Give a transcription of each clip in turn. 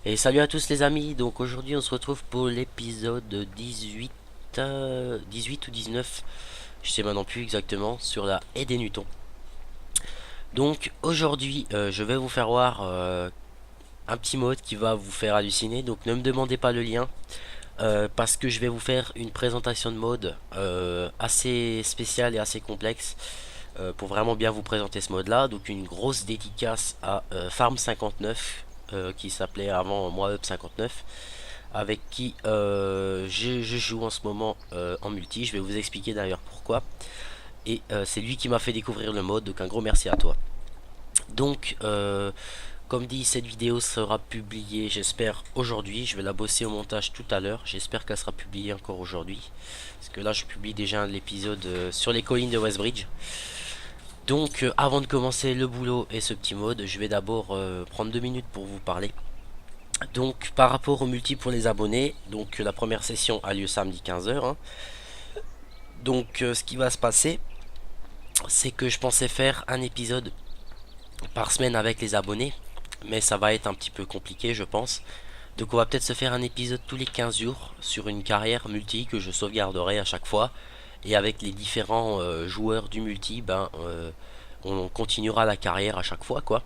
Et salut à tous les amis, donc aujourd'hui on se retrouve pour l'épisode 18, 18 ou 19, je sais maintenant plus exactement, sur la haie des Newtons. Donc aujourd'hui je vais vous faire voir un petit mode qui va vous faire halluciner, donc ne me demandez pas le lien, parce que je vais vous faire une présentation de mode assez spéciale et assez complexe, pour vraiment bien vous présenter ce mode là. Donc une grosse dédicace à Farm 59, qui s'appelait avant Moi Up 59, avec qui je joue en ce moment en multi. Je vais vous expliquer d'ailleurs pourquoi. Et c'est lui qui m'a fait découvrir le mode, donc un gros merci à toi. Donc, comme dit, cette vidéo sera publiée, j'espère, aujourd'hui. Je vais la bosser au montage tout à l'heure. J'espère qu'elle sera publiée encore aujourd'hui. Parce que là, je publie déjà l'épisode sur les collines de Westbridge. Donc, avant de commencer le boulot et ce petit mode, je vais d'abord prendre 2 minutes pour vous parler. Donc par rapport au multi pour les abonnés, donc la première session a lieu samedi 15h, hein. Donc ce qui va se passer, c'est que je pensais faire un épisode par semaine avec les abonnés, mais ça va être un petit peu compliqué je pense. Donc on va peut-être se faire un épisode tous les 15 jours sur une carrière multi que je sauvegarderai à chaque fois. Et avec les différents joueurs du multi, on continuera la carrière à chaque fois quoi.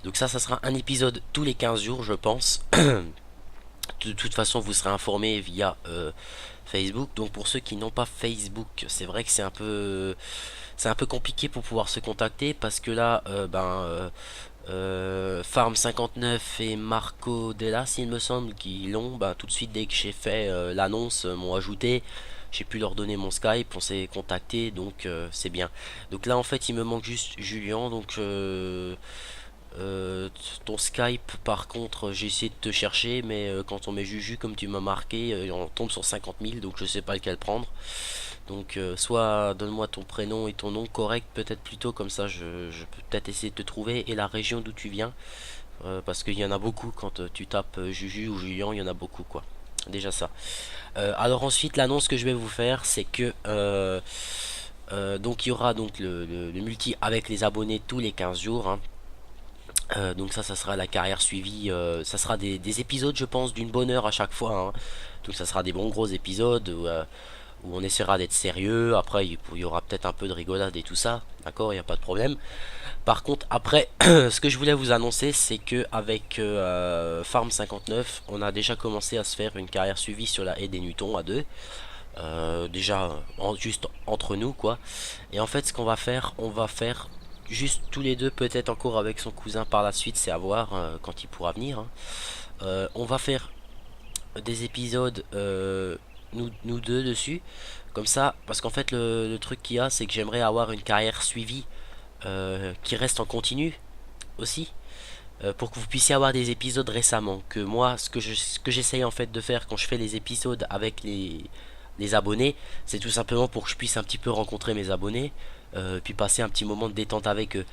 Donc ça sera un épisode tous les 15 jours je pense. De toute façon, vous serez informé via Facebook. Donc pour ceux qui n'ont pas Facebook, c'est vrai que c'est un peu compliqué pour pouvoir se contacter parce que là, Farm 59 et Marco Delas, il me semble, qui l'ont, tout de suite dès que j'ai fait l'annonce, m'ont ajouté. J'ai pu leur donner mon Skype, on s'est contacté, donc c'est bien. Donc là, en fait, il me manque juste Julien, donc ton Skype, par contre, j'ai essayé de te chercher, mais quand on met Juju, comme tu m'as marqué, on tombe sur 50 000, donc je sais pas lequel prendre. Donc, soit donne-moi ton prénom et ton nom correct, peut-être plutôt, comme ça je peux peut-être essayer de te trouver, et la région d'où tu viens, parce qu'il y en a beaucoup quand tu tapes Juju ou Julien, il y en a beaucoup, quoi. Déjà ça. Alors, ensuite, l'annonce que je vais vous faire, c'est que donc il y aura donc le multi avec les abonnés tous les 15 jours, hein. Donc ça sera la carrière suivie, ça sera des épisodes je pense d'une bonne heure à chaque fois, hein. Donc ça sera des bons gros épisodes où on essaiera d'être sérieux, après il y aura peut-être un peu de rigolade et tout ça, d'accord, il n'y a pas de problème. Par contre après, ce que je voulais vous annoncer c'est que avec Farm 59, on a déjà commencé à se faire une carrière suivie sur la haie des Newtons à deux. Déjà juste entre nous quoi. Et en fait ce qu'on va faire, on va faire juste tous les deux, peut-être encore avec son cousin par la suite, c'est à voir quand il pourra venir, hein. On va faire des épisodes nous deux dessus, comme ça, parce qu'en fait le truc qu'il y a, c'est que j'aimerais avoir une carrière suivie qui reste en continu aussi, pour que vous puissiez avoir des épisodes récemment. Que moi, ce que j'essaye en fait de faire quand je fais les épisodes avec les abonnés, c'est tout simplement pour que je puisse un petit peu rencontrer mes abonnés, puis passer un petit moment de détente avec eux.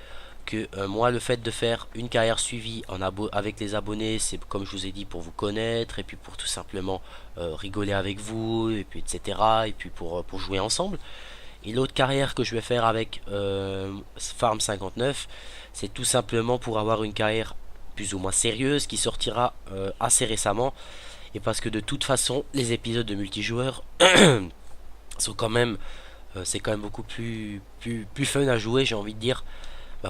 Que moi, le fait de faire une carrière suivie avec les abonnés, c'est comme je vous ai dit pour vous connaître et puis pour tout simplement rigoler avec vous et puis etc. Et puis pour jouer ensemble. Et l'autre carrière que je vais faire avec Farm 59, c'est tout simplement pour avoir une carrière plus ou moins sérieuse qui sortira assez récemment. Et parce que de toute façon, les épisodes de multijoueur sont quand même, c'est quand même beaucoup plus fun à jouer, j'ai envie de dire.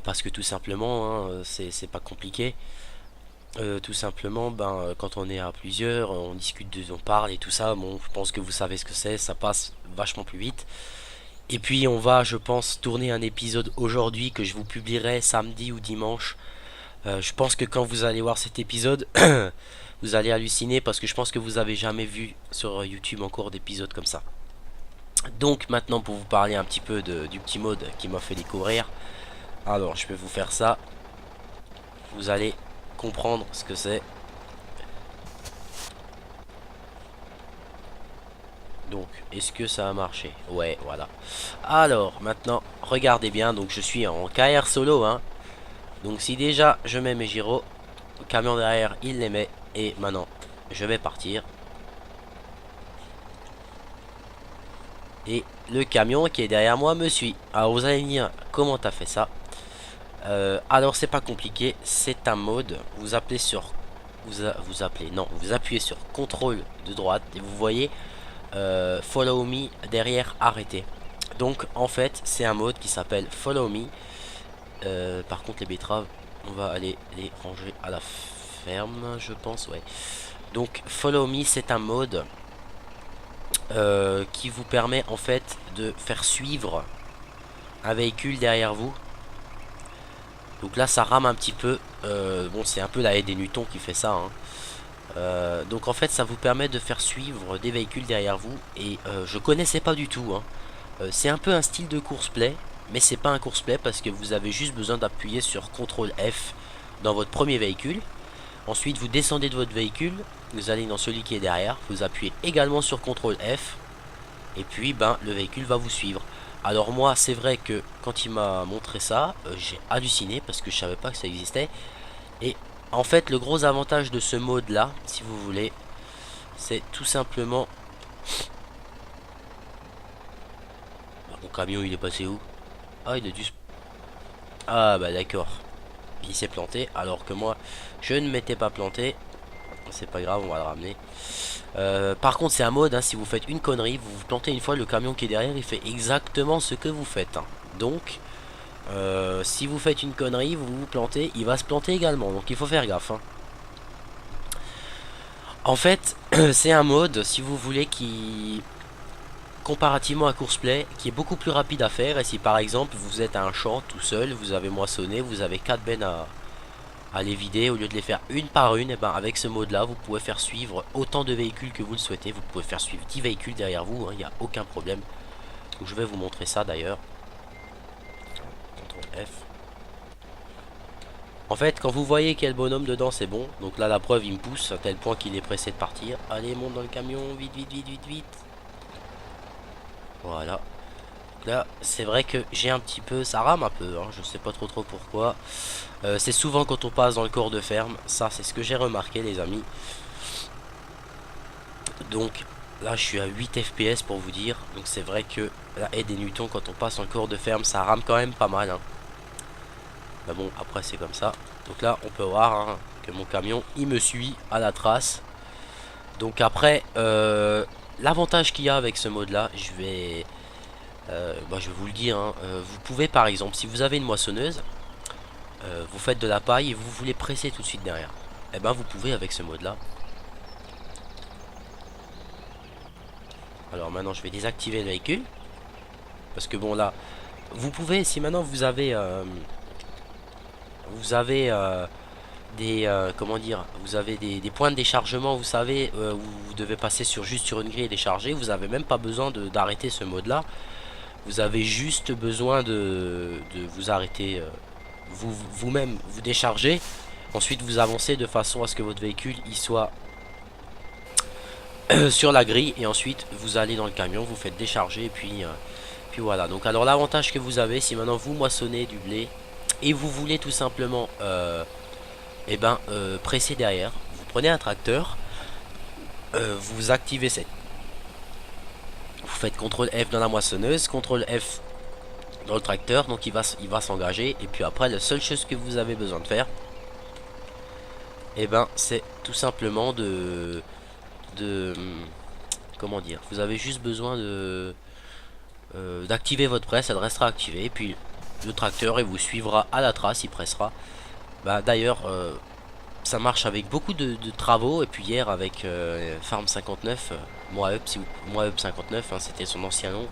Parce que tout simplement, hein, c'est pas compliqué. Tout simplement, quand on est à plusieurs, on discute, on parle et tout ça. Bon, je pense que vous savez ce que c'est, ça passe vachement plus vite. Et puis on va, je pense, tourner un épisode aujourd'hui que je vous publierai samedi ou dimanche. Je pense que quand vous allez voir cet épisode, vous allez halluciner parce que je pense que vous avez jamais vu sur YouTube encore d'épisodes comme ça. Donc maintenant pour vous parler un petit peu du petit mode qui m'a fait découvrir. Alors je vais vous faire ça. Vous allez comprendre ce que c'est. Donc, est-ce que ça a marché? Ouais, voilà. Alors, maintenant, regardez bien. Donc, je suis en KR solo, hein. Donc, si déjà je mets mes gyros, le camion derrière, il les met. Et maintenant, je vais partir. Et le camion qui est derrière moi me suit. Alors, vous allez me dire, comment t'as fait ça? Alors, c'est pas compliqué. C'est un mode. Vous appelez sur vous appelez, non, vous appuyez sur CTRL de droite et vous voyez Follow Me derrière arrêter. Donc en fait c'est un mode qui s'appelle Follow Me. Par contre les betteraves, on va aller les ranger à la ferme, je pense, ouais. Donc Follow Me, c'est un mode qui vous permet en fait de faire suivre un véhicule derrière vous. Donc là ça rame un petit peu. Bon, c'est un peu la haie des Newtons qui fait ça, hein. Donc en fait ça vous permet de faire suivre des véhicules derrière vous. Et je connaissais pas du tout, hein. C'est un peu un style de course play, mais c'est pas un course play parce que vous avez juste besoin d'appuyer sur CTRL F dans votre premier véhicule. Ensuite vous descendez de votre véhicule, vous allez dans celui qui est derrière, vous appuyez également sur CTRL F et puis ben le véhicule va vous suivre. Alors moi c'est vrai que quand il m'a montré ça, j'ai halluciné parce que je savais pas que ça existait. Et en fait le gros avantage de ce mode là, si vous voulez, c'est tout simplement... Mon camion il est passé où? Ah, il a dû... Ah bah d'accord, il s'est planté alors que moi je ne m'étais pas planté. C'est pas grave, on va le ramener. Par contre c'est un mode, hein, si vous faites une connerie, vous vous plantez une fois, le camion qui est derrière il fait exactement ce que vous faites, hein. Donc si vous faites une connerie, vous vous plantez, il va se planter également. Donc il faut faire gaffe, hein. En fait c'est un mode, si vous voulez, qui... comparativement à Courseplay, qui est beaucoup plus rapide à faire. Et si par exemple vous êtes à un champ tout seul, vous avez moissonné, vous avez 4 bennes à les vider, au lieu de les faire une par une, et ben avec ce mode là vous pouvez faire suivre autant de véhicules que vous le souhaitez. Vous pouvez faire suivre 10 véhicules derrière vous, il n'y a aucun problème. Donc je vais vous montrer ça d'ailleurs. CTRL F. En fait quand vous voyez quel bonhomme dedans, c'est bon. Donc là la preuve, il me pousse à tel point qu'il est pressé de partir. Allez, monte dans le camion, vite vite vite vite vite. Voilà. Là c'est vrai que j'ai un petit peu, ça rame un peu, hein, je sais pas trop pourquoi. C'est souvent quand on passe dans le corps de ferme, ça c'est ce que j'ai remarqué les amis. Donc là je suis à 8 fps pour vous dire. Donc c'est vrai que la haie des Newtons, quand on passe en corps de ferme, ça rame quand même pas mal, hein. Mais bon, après c'est comme ça. Donc là on peut voir, hein, que mon camion il me suit à la trace. Donc après l'avantage qu'il y a avec ce mode là, je vais vous le dire, hein. Vous pouvez par exemple, si vous avez une moissonneuse, vous faites de la paille et vous voulez presser tout de suite derrière, et ben vous pouvez avec ce mode là. Alors maintenant je vais désactiver le véhicule parce que bon là vous pouvez, si maintenant vous avez des comment dire, vous avez des points de déchargement, vous savez, où vous devez passer juste sur une grille et décharger, vous avez même pas besoin d'arrêter ce mode là. Vous avez juste besoin de vous arrêter, vous-même vous déchargez. Ensuite vous avancez de façon à ce que votre véhicule il soit sur la grille. Et ensuite vous allez dans le camion, vous faites décharger. Et puis voilà. Donc alors l'avantage que vous avez, si maintenant vous moissonnez du blé et vous voulez tout simplement presser derrière, vous prenez un tracteur, vous activez cette... Vous faites CTRL F dans la moissonneuse, CTRL F dans le tracteur, donc il va s'engager. Et puis après la seule chose que vous avez besoin de faire, c'est tout simplement comment dire, vous avez juste besoin d'activer votre presse, elle restera activée. Et puis le tracteur il vous suivra à la trace, il pressera. D'ailleurs ça marche avec beaucoup de travaux. Et puis hier avec Farm 59, Moaup 59, hein, c'était son ancien nom.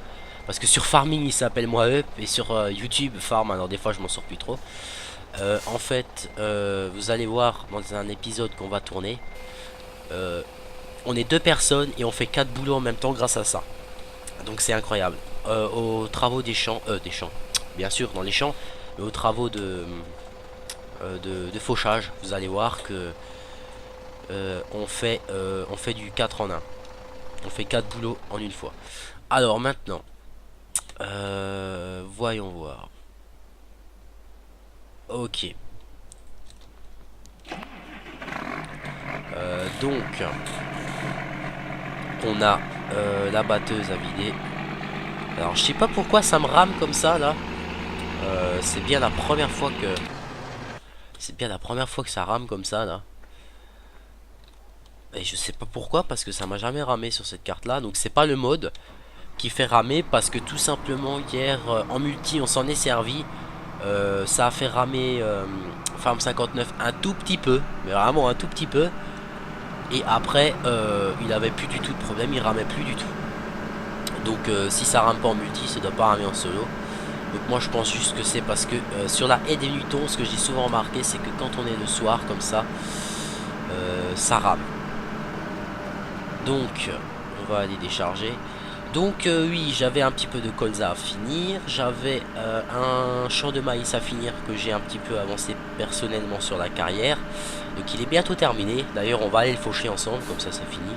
Parce que sur Farming il s'appelle Moaup et sur YouTube Farm, alors des fois je m'en sors plus trop. En fait vous allez voir dans un épisode qu'on va tourner, on est 2 personnes et on fait 4 boulots en même temps grâce à ça. Donc c'est incroyable. Aux travaux des champs, bien sûr dans les champs, mais aux travaux de fauchage, vous allez voir que on fait du 4 en 1. On fait 4 boulots en une fois. Alors maintenant voyons voir. Ok. Donc on a la batteuse à vider. Alors je sais pas pourquoi ça me rame comme ça là. C'est bien la première fois que ça rame comme ça là. Et je sais pas pourquoi, parce que ça m'a jamais ramé sur cette carte là. Donc c'est pas le mode qui fait ramer, parce que tout simplement hier en multi on s'en est servi. Ça a fait ramer Farm 59 un tout petit peu, mais vraiment un tout petit peu. Et après il avait plus du tout de problème, il ramait plus du tout. Donc si ça rame pas en multi, ça doit pas ramer en solo. Donc moi je pense juste que c'est parce que sur la haie des Newtons, ce que j'ai souvent remarqué, c'est que quand on est le soir comme ça rame. Donc on va aller décharger. Donc oui, j'avais un petit peu de colza à finir, j'avais un champ de maïs à finir que j'ai un petit peu avancé personnellement sur la carrière. Donc il est bientôt terminé, d'ailleurs on va aller le faucher ensemble, comme ça c'est fini.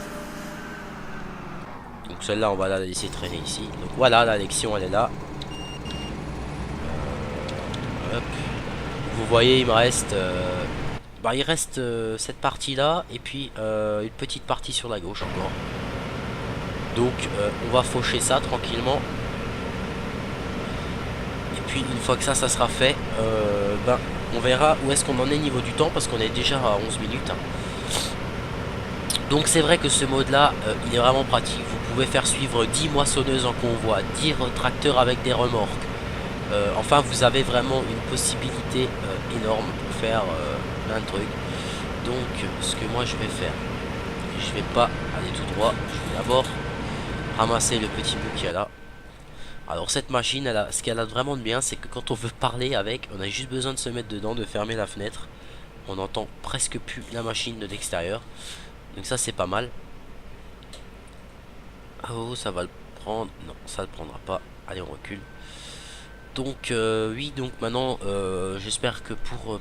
Donc celle-là on va la laisser traîner ici. Donc voilà, la lection elle est là. Hop. Vous voyez il me reste... il reste cette partie là, et puis une petite partie sur la gauche encore. Donc on va faucher ça tranquillement. Et puis une fois que ça sera fait, on verra où est-ce qu'on en est niveau du temps, parce qu'on est déjà à 11 minutes. Hein. Donc c'est vrai que ce mode là, il est vraiment pratique. Vous pouvez faire suivre 10 moissonneuses en convoi, 10 tracteurs avec des remorques. Enfin vous avez vraiment une possibilité énorme pour faire plein de trucs. Donc ce que moi je vais faire, je vais pas aller tout droit, je vais d'abord ramasser le petit bout qu'il y a là. Alors cette machine, ce qu'elle a vraiment de bien, c'est que quand on veut parler avec, on a juste besoin de se mettre dedans, de fermer la fenêtre. On n'entend presque plus la machine de l'extérieur. Donc ça c'est pas mal. Oh, ça va le prendre. Non, ça ne le prendra pas. Allez, on recule. Donc oui, donc maintenant j'espère que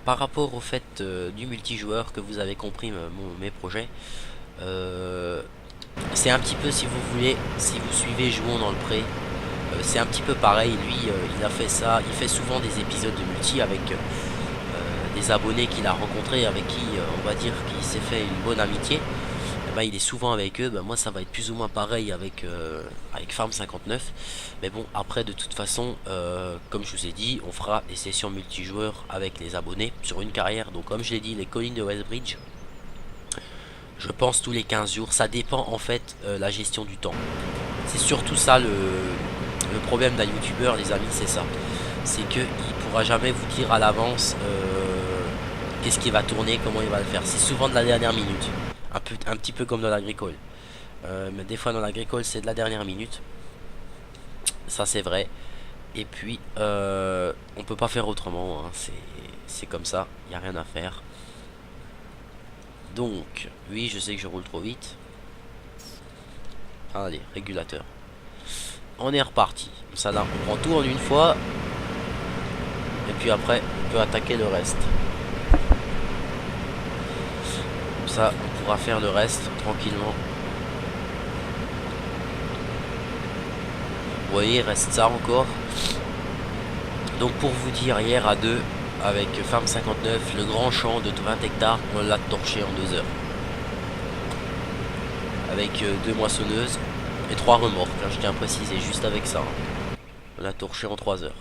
par rapport au fait du multijoueur, que vous avez compris mes projets. C'est un petit peu, si vous voulez, si vous suivez Jouons dans le Pré, c'est un petit peu pareil. Lui il a fait ça, il fait souvent des épisodes de multi avec des abonnés qu'il a rencontrés, avec qui on va dire qu'il s'est fait une bonne amitié. Et ben, il est souvent avec eux. Ben, moi ça va être plus ou moins pareil avec Farm 59. Mais bon, après de toute façon comme je vous ai dit, on fera des sessions multijoueurs avec les abonnés sur une carrière. Donc comme je l'ai dit, les collines de Westbridge, je pense tous les 15 jours. Ça dépend en fait la gestion du temps. C'est surtout ça le problème d'un youtubeur, les amis, c'est ça. C'est qu'il pourra jamais vous dire à l'avance qu'est-ce qui va tourner, comment il va le faire. C'est souvent de la dernière minute. Un petit peu comme dans l'agricole. Mais des fois dans l'agricole c'est de la dernière minute. Ça c'est vrai. Et puis on peut pas faire autrement. Hein. C'est comme ça. Il n'y a rien à faire. Donc, oui, je sais que je roule trop vite. Allez, régulateur. On est reparti. Ça là, on prend tout en une fois. Et puis après, on peut attaquer le reste. Comme ça, on pourra faire le reste tranquillement. Vous voyez, il reste ça encore. Donc pour vous dire, hier à 2, avec Farm 59, le grand champ de 20 hectares, on l'a torché en 2 heures. Avec 2 moissonneuses et 3 remorques, hein, je tiens à préciser, juste avec ça. Hein. On l'a torché en 3 heures.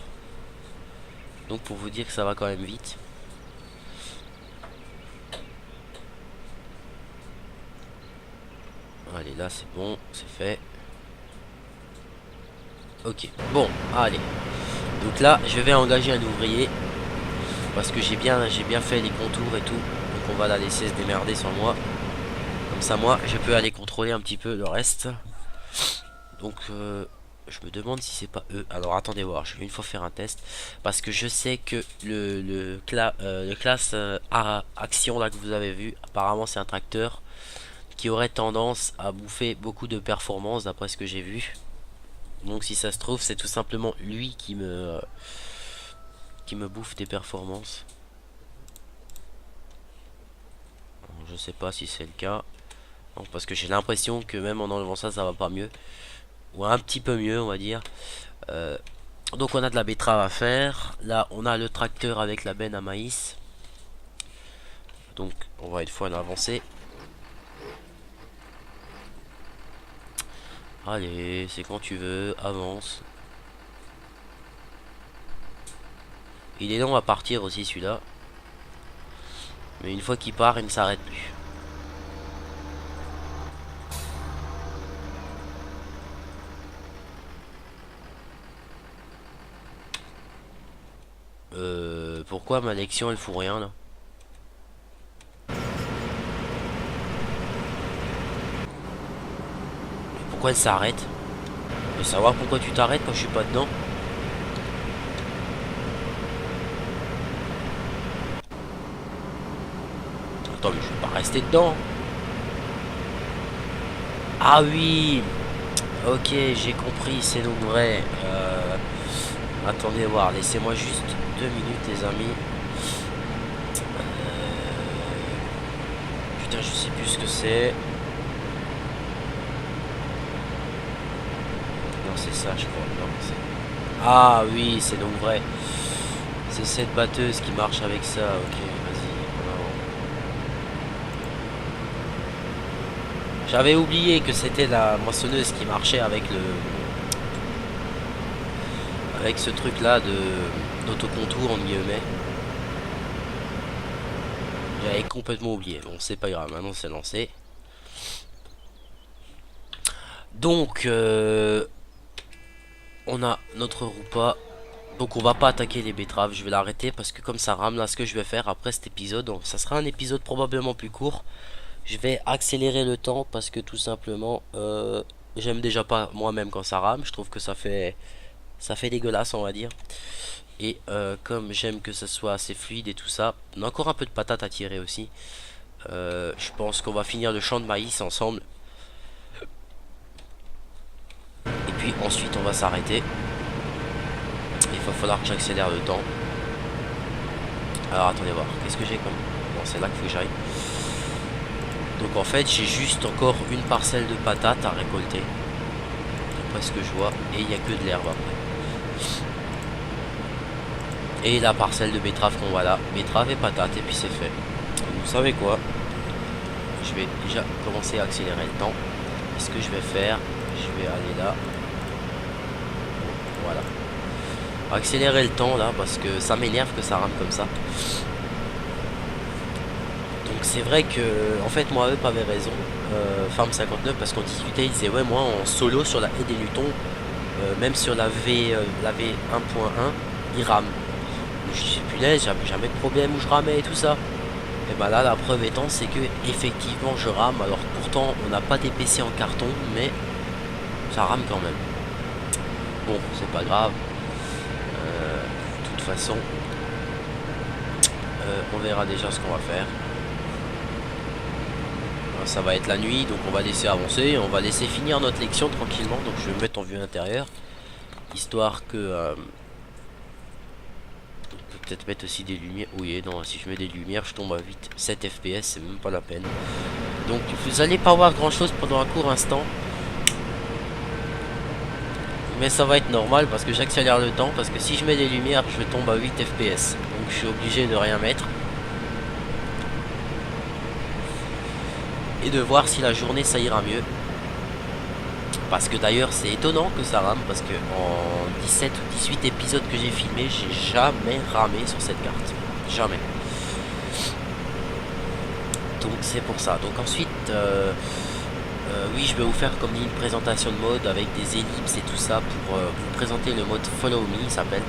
Donc pour vous dire que ça va quand même vite. Allez, là c'est bon, c'est fait. Ok, bon, allez. Donc là, je vais engager un ouvrier. Parce que j'ai bien fait les contours et tout. Donc on va la laisser se démerder sans moi. Comme ça, moi, je peux aller contrôler un petit peu le reste. Donc je me demande si c'est pas eux. Alors attendez voir, je vais une fois faire un test. Parce que je sais que le classe action là que vous avez vu, apparemment c'est un tracteur qui aurait tendance à bouffer beaucoup de performance d'après ce que j'ai vu. Donc si ça se trouve, c'est tout simplement lui qui me bouffe des performances. Je sais pas si c'est le cas. Non, parce que j'ai l'impression que même en enlevant ça, ça va pas mieux. Ou un petit peu mieux, on va dire. Donc on a de la betterave à faire. Là, on a le tracteur avec la benne à maïs. Donc on va une fois avancer. Allez, c'est quand tu veux, avance. Il est long à partir aussi celui-là. Mais une fois qu'il part, il ne s'arrête plus. Pourquoi ma lection elle fout rien là? Pourquoi elle s'arrête? Je veux savoir pourquoi tu t'arrêtes quand je suis pas dedans. Attends, mais je vais pas rester dedans. Ah oui. Ok, j'ai compris, c'est donc vrai. Attendez voir, laissez-moi juste 2 minutes les amis. Putain, je sais plus ce que c'est. Non, c'est ça, je crois. Non, ah oui, c'est donc vrai. C'est cette batteuse qui marche avec ça. Ok, vas-y. J'avais oublié que c'était la moissonneuse qui marchait avec ce truc là d'autocontour en guillemets. J'avais complètement oublié. Bon, c'est pas grave, maintenant c'est lancé. Donc on a notre repas. Donc on va pas attaquer les betteraves. Je vais l'arrêter parce que comme ça rame là, ce que je vais faire après cet épisode, donc ça sera un épisode probablement plus court. Je vais accélérer le temps parce que tout simplement j'aime déjà pas moi-même quand ça rame. Je trouve que ça fait dégueulasse on va dire. Et comme j'aime que ça soit assez fluide et tout ça, on a encore un peu de patates à tirer aussi. Je pense qu'on va finir le champ de maïs ensemble. Et puis ensuite on va s'arrêter. Il va falloir que j'accélère le temps. Alors attendez voir, qu'est-ce que j'ai comme... Bon, c'est là qu'il faut que j'aille. Donc en fait j'ai juste encore une parcelle de patates à récolter. D'après ce que je vois. Et il n'y a que de l'herbe après. Et la parcelle de betterave qu'on voit là. Betterave et patates et puis c'est fait. Donc, vous savez quoi? Je vais déjà commencer à accélérer le temps. Et ce que je vais faire, je vais aller là. Voilà. Accélérer le temps là parce que ça m'énerve que ça rame comme ça. Donc c'est vrai que en fait moi eux avait raison, Farm 59, parce qu'on discutait, il disait ouais moi en solo sur la haie des Newtons, même sur la V 1.1 il rame. Donc je suis punaise, j'avais jamais de problème où je ramais et tout ça. Et bah là la preuve étant c'est que effectivement je rame, alors pourtant on n'a pas d'épc en carton mais ça rame quand même. Bon c'est pas grave. De toute façon on verra déjà ce qu'on va faire. Ça va être la nuit donc on va laisser avancer, on va laisser finir notre lection tranquillement. Donc je vais me mettre en vue intérieure histoire que peut-être mettre aussi des lumières. Oui non, si je mets des lumières je tombe à 7 fps, c'est même pas la peine. Donc vous allez pas voir grand chose pendant un court instant, mais ça va être normal parce que j'accélère le temps, parce que si je mets des lumières je tombe à 8 fps, donc je suis obligé de rien mettre et de voir si la journée ça ira mieux. Parce que d'ailleurs c'est étonnant que ça rame, parce que en 17 ou 18 épisodes que j'ai filmé, j'ai jamais ramé sur cette carte. Jamais. Donc c'est pour ça. Donc ensuite oui je vais vous faire comme dit une présentation de mode avec des ellipses et tout ça pour vous présenter le mode Follow Me, il s'appelle.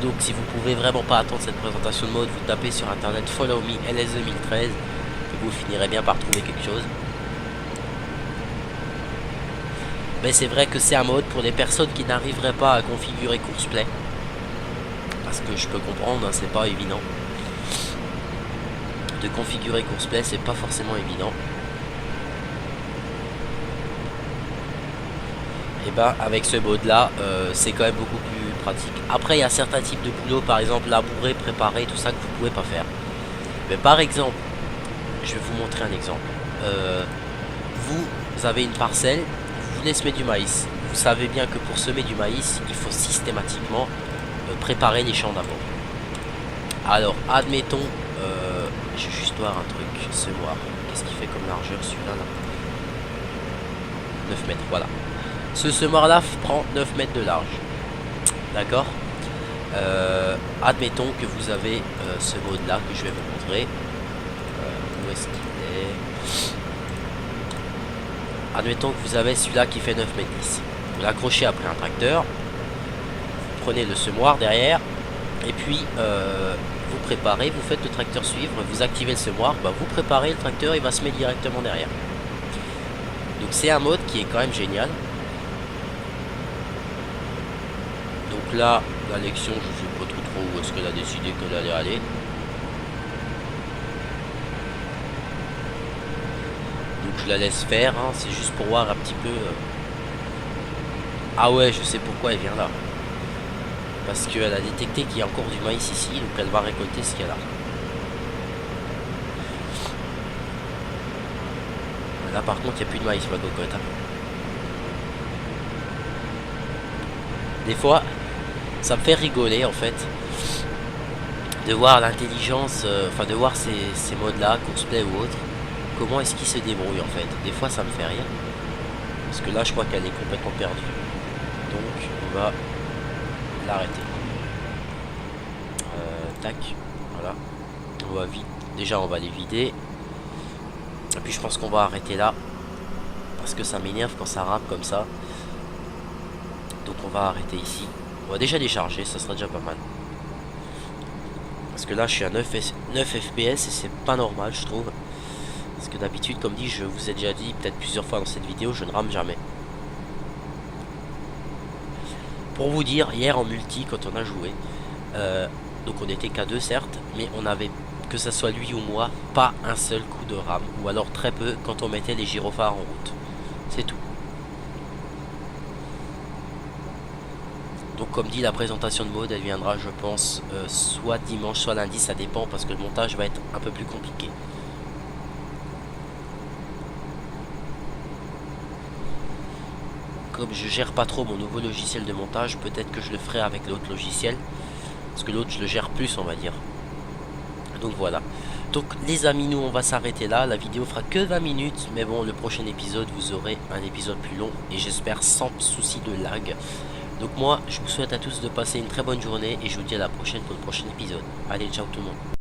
Donc si vous pouvez vraiment pas attendre cette présentation de mode, vous tapez sur internet Follow Me LS 2013 et vous finirez bien par trouver quelque chose. Mais c'est vrai que c'est un mode pour les personnes qui n'arriveraient pas à configurer Courseplay. Parce que je peux comprendre, hein, c'est pas évident. De configurer Courseplay, c'est pas forcément évident. Et bah avec ce mode là, c'est quand même beaucoup plus pratique. Après il y a certains types de boulot, par exemple labourer, préparer, tout ça que vous pouvez pas faire. Mais par exemple, je vais vous montrer un exemple. Vous avez une parcelle, vous voulez semer du maïs. Vous savez bien que pour semer du maïs, il faut systématiquement préparer les champs d'abord. Alors admettons, je vais juste voir un truc, semoir. Qu'est-ce qu'il fait comme largeur celui-là là 9 mètres, voilà. Ce semoir là prend 9 mètres de large. D'accord. Admettons que vous avez ce mode là que je vais vous montrer. Où est-ce qu'il est? Admettons que vous avez celui-là qui fait 9 mètres 10. Vous l'accrochez après un tracteur. prenez le semoir derrière. Et puis vous préparez, vous faites le tracteur suivre, vous activez le semoir, bah, vous préparez, le tracteur il va se mettre directement derrière. Donc c'est un mode qui est quand même génial. Donc là, l'Alexion, je sais pas trop où est-ce qu'elle a décidé qu'elle allait aller. Donc je la laisse faire, hein. C'est juste pour voir un petit peu. Ah ouais, je sais pourquoi elle vient là. Parce qu'elle a détecté qu'il y a encore du maïs ici, donc elle va récolter ce qu'elle a. Là par contre il n'y a plus de maïs, ma cocotte, hein. Des fois, ça me fait rigoler en fait de voir l'intelligence, enfin de voir ces modes-là, courseplay ou autre. Comment est-ce qu'ils se débrouillent en fait. Des fois ça me fait rire. Parce que là je crois qu'elle est complètement perdue. Donc on va l'arrêter. Tac, voilà. On va vite. Déjà on va les vider. Et puis je pense qu'on va arrêter là. Parce que ça m'énerve quand ça rame comme ça. Donc on va arrêter ici. On va déjà décharger, ça sera déjà pas mal. Parce que là je suis à 9 FPS et c'est pas normal je trouve. Parce que d'habitude comme dit, je vous ai déjà dit peut-être plusieurs fois dans cette vidéo, je ne rame jamais. Pour vous dire, hier en multi quand on a joué, donc on était qu'à 2 certes, mais on avait, que ça soit lui ou moi, pas un seul coup de rame. Ou alors très peu quand on mettait les gyrophares en route. C'est tout. Donc comme dit, la présentation de mode elle viendra je pense soit dimanche soit lundi, ça dépend parce que le montage va être un peu plus compliqué. Comme je gère pas trop mon nouveau logiciel de montage, peut-être que je le ferai avec l'autre logiciel. Parce que l'autre je le gère plus on va dire. Donc voilà. Donc les amis, nous on va s'arrêter là. La vidéo fera que 20 minutes. Mais bon, le prochain épisode vous aurez un épisode plus long. Et j'espère sans souci de lag. Donc moi je vous souhaite à tous de passer une très bonne journée. Et je vous dis à la prochaine pour le prochain épisode. Allez, ciao tout le monde.